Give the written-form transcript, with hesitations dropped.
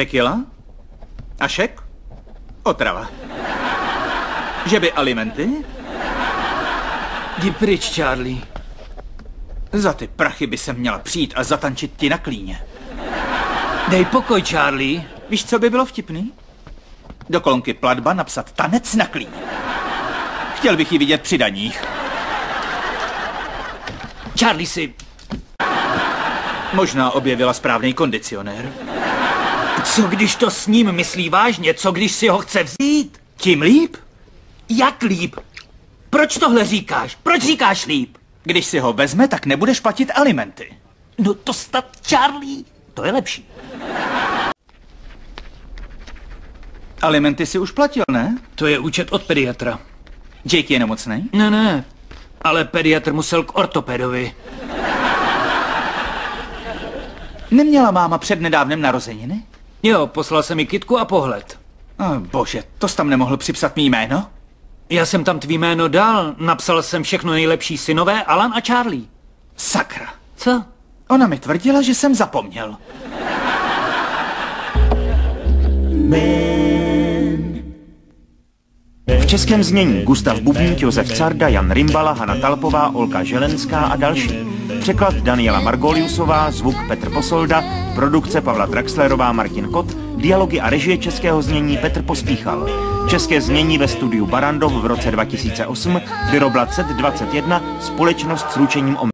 Tequila? A šek? Otrava. Že by alimenty? Jdi pryč, Charlie. Za ty prachy by se měla přijít a zatančit ti na klíně. Dej pokoj, Charlie. Víš, co by bylo vtipný? Do kolonky platba napsat tanec na klíně. Chtěl bych ji vidět při daních. Charlie si... Možná objevila správný kondicionér. Co když to s ním myslí vážně? Co když si ho chce vzít? Tím líp? Jak líp? Proč tohle říkáš? Proč říkáš líp? Když si ho vezme, tak nebudeš platit alimenty. No to snad, Charlie, to je lepší. Alimenty si už platil, ne? To je účet od pediatra. Jake je nemocnej? Ne, ale pediatr musel k ortopedovi. Neměla máma přednedávnem narozeniny? Jo, poslal jsem mi kytku a pohled. Bože, to jsi tam nemohl připsat mý jméno? Já jsem tam tvý jméno dal, napsal jsem všechno nejlepší synové, Alan a Charlie. Sakra. Co? Ona mi tvrdila, že jsem zapomněl. V českém znění Gustav Bubník, Josef Carda, Jan Rimbala, Hana Talpová, Olka Želenská a další. Překlad Daniela Margoliusová, zvuk Petr Posolda, produkce Pavla Traxlerová, Martin Kot, dialogy a režie českého znění Petr Pospíchal. České znění ve studiu Barrandov v roce 2008, Vyroblat 21, společnost s ručením